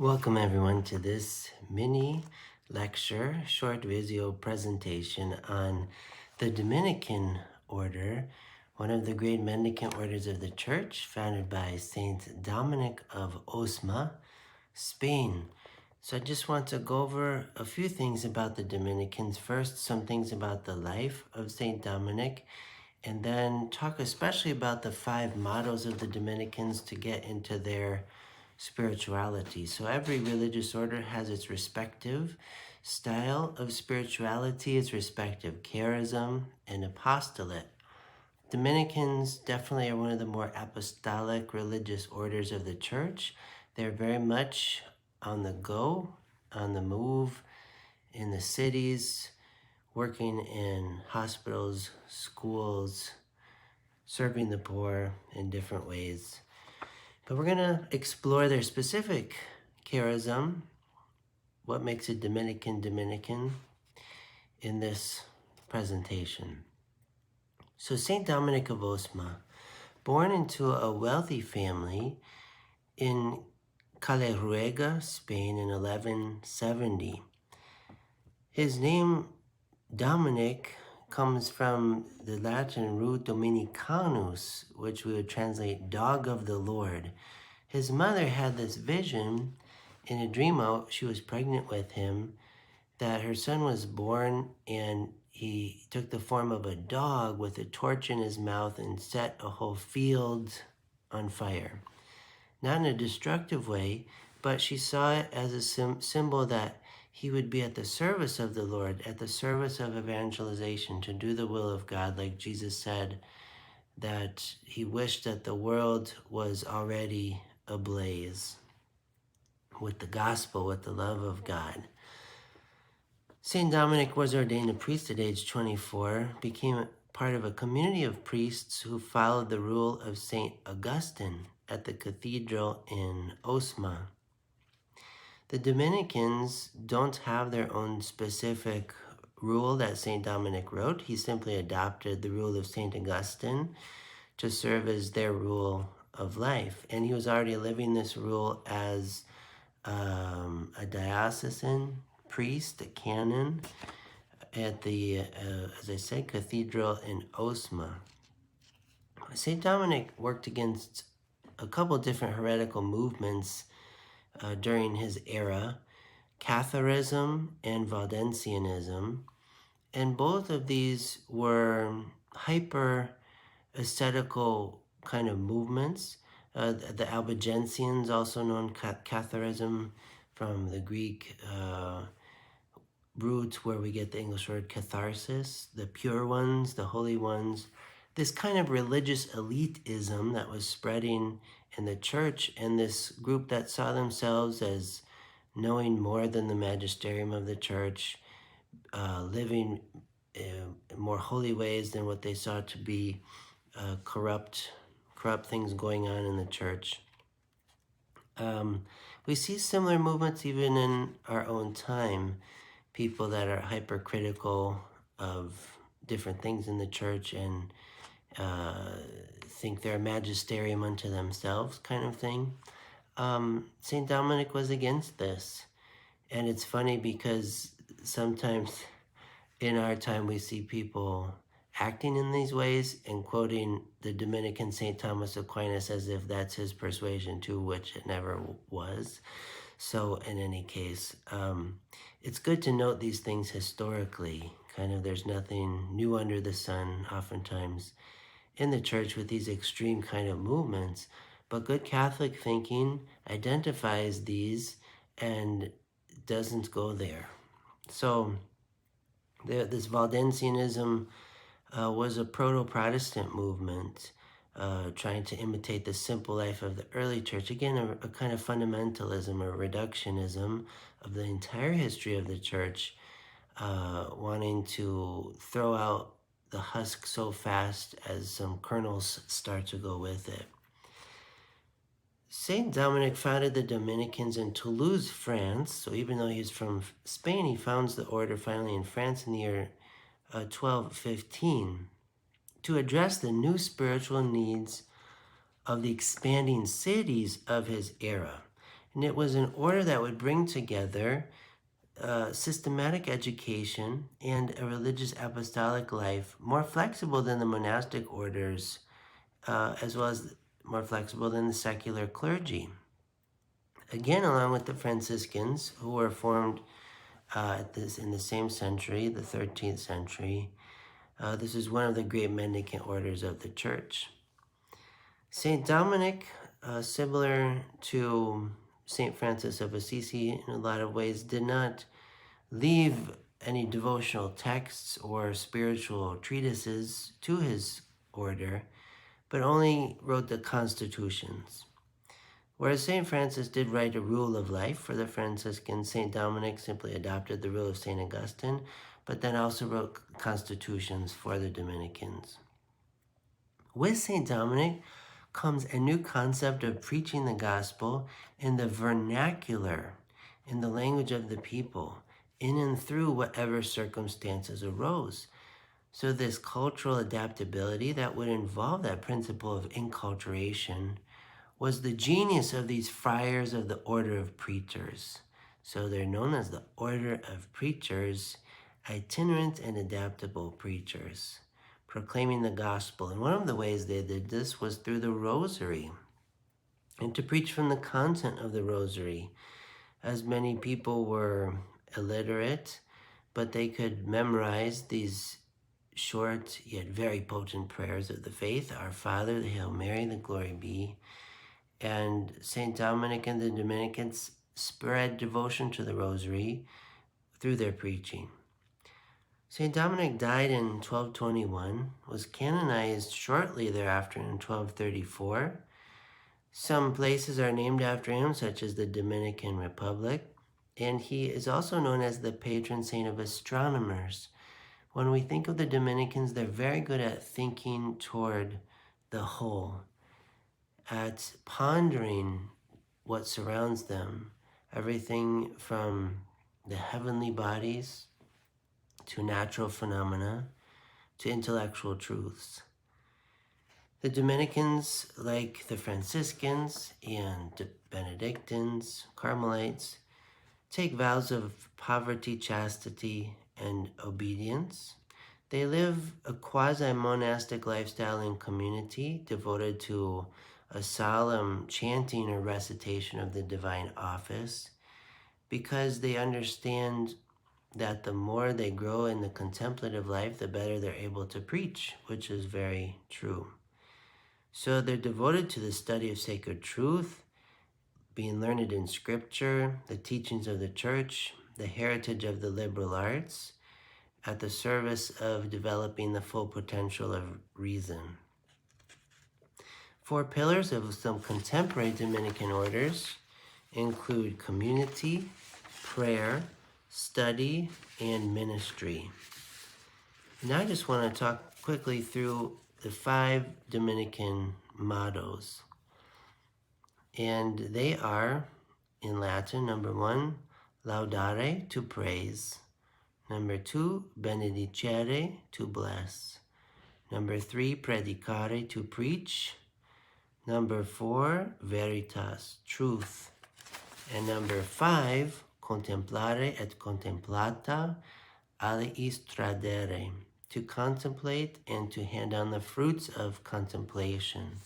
Welcome everyone to this mini lecture, short video presentation on the Dominican order, one of the great mendicant orders of the church, founded by Saint Dominic of Osma, Spain. So I just want to go over a few things about the Dominicans. First, some things about the life of Saint Dominic, and then talk especially about the 5 mottos of the Dominicans to get into their spirituality. So every religious order has its respective style of spirituality, its respective charism and apostolate. Dominicans definitely are one of the more apostolic religious orders of the church. They're very much on the go, on the move, in the cities, working in hospitals, schools, serving the poor in different ways. But we're going to explore their specific charism, what makes a Dominican Dominican, in this presentation. So St. Dominic of Osma, born into a wealthy family in Caleruega, Spain in 1170. His name, Dominic, comes from the Latin root Dominicanus, which we would translate dog of the Lord. His mother had this vision in a dream out, she was pregnant with him, that her son was born and he took the form of a dog with a torch in his mouth and set a whole field on fire. Not in a destructive way, but she saw it as a symbol that he would be at the service of the Lord, at the service of evangelization, to do the will of God, like Jesus said that he wished that the world was already ablaze with the gospel, with the love of God. St. Dominic was ordained a priest at age 24, became part of a community of priests who followed the rule of St. Augustine at the cathedral in Osma. The Dominicans don't have their own specific rule that St. Dominic wrote. He simply adopted the rule of St. Augustine to serve as their rule of life. And he was already living this rule as a diocesan priest, a canon, at the, as I said, cathedral in Osma. St. Dominic worked against a couple different heretical movements during his era, Catharism and Valdensianism, and both of these were hyper-ascetical kind of movements. The Albigensians, also known Catharism from the Greek roots where we get the English word catharsis, the pure ones, the holy ones, this kind of religious elitism that was spreading in the church, and this group that saw themselves as knowing more than the magisterium of the church, living in more holy ways than what they saw to be corrupt things going on in the church. We see similar movements even in our own time, people that are hypercritical of different things in the church and think they're a magisterium unto themselves kind of thing. St. Dominic was against this. And it's funny because sometimes in our time we see people acting in these ways and quoting the Dominican St. Thomas Aquinas as if that's his persuasion too, which it never was. So in any case, it's good to note these things historically. Kind of there's nothing new under the sun oftentimes in the church with these extreme kind of movements, but good Catholic thinking identifies these and doesn't go there. So this Valdensianism was a proto-Protestant movement trying to imitate the simple life of the early church. Again, a kind of fundamentalism or reductionism of the entire history of the church, wanting to throw out the husk so fast as some kernels start to go with it. St. Dominic founded the Dominicans in Toulouse, France. So even though he's from Spain, he founds the order finally in France in the year 1215 to address the new spiritual needs of the expanding cities of his era. And it was an order that would bring together systematic education and a religious apostolic life more flexible than the monastic orders, as well as more flexible than the secular clergy. Again, along with the Franciscans, who were formed in the same century, the 13th century, this is one of the great mendicant orders of the church. St. Dominic, similar to St. Francis of Assisi in a lot of ways, did not leave any devotional texts or spiritual treatises to his order, but only wrote the constitutions. Whereas St. Francis did write a rule of life for the Franciscans, St. Dominic simply adopted the rule of St. Augustine, but then also wrote constitutions for the Dominicans. With St. Dominic comes a new concept of preaching the gospel in the vernacular, in the language of the people, in and through whatever circumstances arose. So this cultural adaptability that would involve that principle of inculturation was the genius of these friars of the Order of Preachers. So they're known as the Order of Preachers, itinerant and adaptable preachers, proclaiming the gospel. And one of the ways they did this was through the rosary, and to preach from the content of the rosary, as many people were illiterate, but they could memorize these short yet very potent prayers of the faith, Our Father, the Hail Mary, the Glory Be. And St. Dominic and the Dominicans spread devotion to the rosary through their preaching. St. Dominic died in 1221, was canonized shortly thereafter in 1234. Some places are named after him, such as the Dominican Republic, and he is also known as the patron saint of astronomers. When we think of the Dominicans, they're very good at thinking toward the whole, at pondering what surrounds them, everything from the heavenly bodies to natural phenomena to intellectual truths. The Dominicans, like the Franciscans and the Benedictines, Carmelites, take vows of poverty, chastity, and obedience. They live a quasi-monastic lifestyle in community devoted to a solemn chanting or recitation of the divine office, because they understand that the more they grow in the contemplative life, the better they're able to preach, which is very true. So they're devoted to the study of sacred truth, being learned in scripture, the teachings of the church, the heritage of the liberal arts, at the service of developing the full potential of reason. 4 pillars of some contemporary Dominican orders include community, prayer, study, and ministry. Now I just want to talk quickly through the 5 Dominican mottos. And they are, in Latin, number 1, laudare, to praise. Number 2, benedicere, to bless. Number 3, predicare, to preach. Number 4, veritas, truth. And number 5, contemplare et contemplata aliis tradere, to contemplate and to hand on the fruits of contemplation.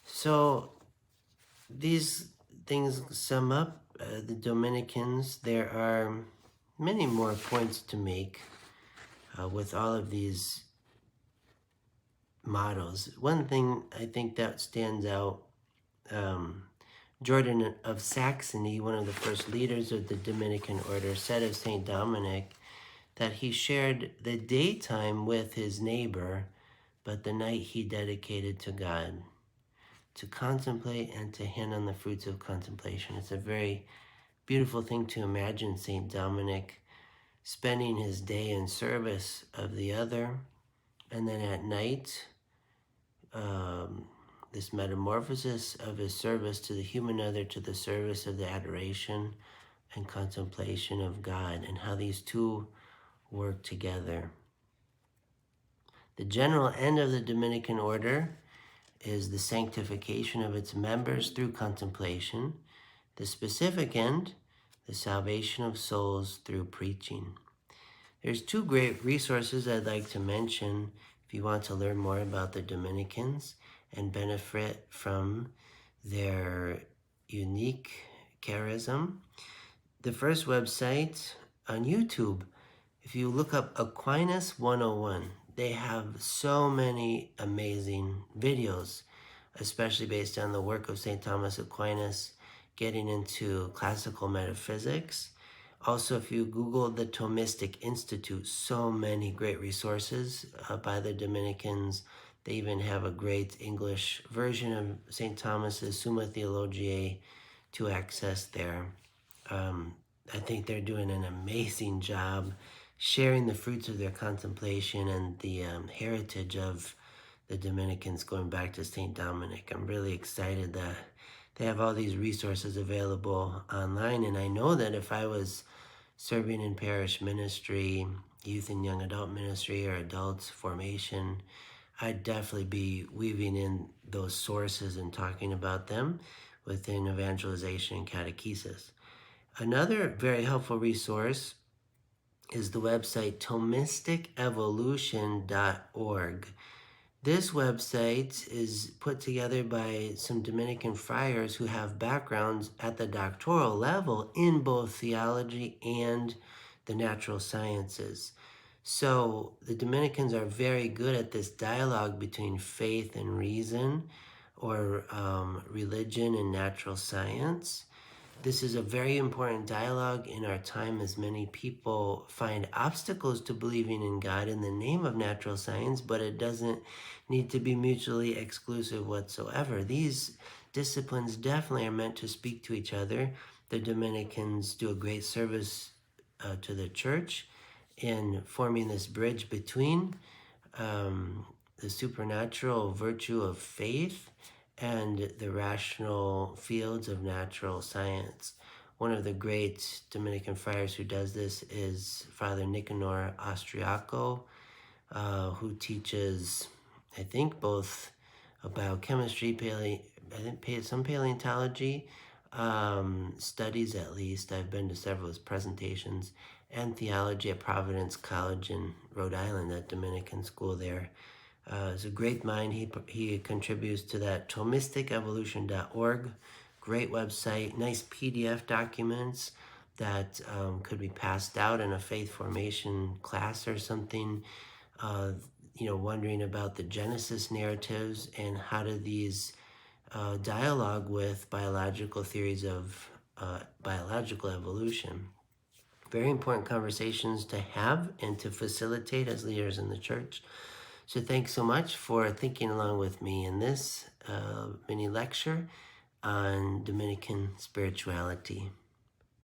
So these things sum up the Dominicans. There are many more points to make with all of these mottos. One thing I think that stands out, Jordan of Saxony, one of the first leaders of the Dominican order, said of St. Dominic that he shared the daytime with his neighbor, but the night he dedicated to God, to contemplate and to hand on the fruits of contemplation. It's a very beautiful thing to imagine St. Dominic spending his day in service of the other, and then at night, this metamorphosis of his service to the human other to the service of the adoration and contemplation of God, and how these two work together. The general end of the Dominican order is the sanctification of its members through contemplation. The specific end, the salvation of souls through preaching. There's two great resources I'd like to mention if you want to learn more about the Dominicans and benefit from their unique charism. The first website on YouTube, if you look up Aquinas 101, they have so many amazing videos, especially based on the work of St. Thomas Aquinas, getting into classical metaphysics. Also, if you Google the Thomistic Institute, so many great resources by the Dominicans. They even have a great English version of St. Thomas's Summa Theologiae to access there. I think they're doing an amazing job sharing the fruits of their contemplation and the heritage of the Dominicans going back to St. Dominic. I'm really excited that they have all these resources available online, and I know that if I was serving in parish ministry, youth and young adult ministry, or adults formation, I'd definitely be weaving in those sources and talking about them within evangelization and catechesis. Another very helpful resource is the website thomisticevolution.org. This website is put together by some Dominican friars who have backgrounds at the doctoral level in both theology and the natural sciences. So the Dominicans are very good at this dialogue between faith and reason, or religion and natural science. This is a very important dialogue in our time, as many people find obstacles to believing in God in the name of natural science, but it doesn't need to be mutually exclusive whatsoever. These disciplines definitely are meant to speak to each other. The Dominicans do a great service to the church in forming this bridge between the supernatural virtue of faith and the rational fields of natural science. One of the great Dominican friars who does this is Father Nicanor Austriaco, who teaches, I think, both biochemistry, some paleontology, studies at least. I've been to several of his presentations, and theology at Providence College in Rhode Island, that Dominican school there. It's a great mind. He contributes to that thomisticevolution.org. Great website, nice PDF documents that could be passed out in a faith formation class or something. Wondering about the Genesis narratives and how do these dialogue with biological theories of biological evolution. Very important conversations to have and to facilitate as leaders in the church. So thanks so much for thinking along with me in this mini lecture on Dominican spirituality.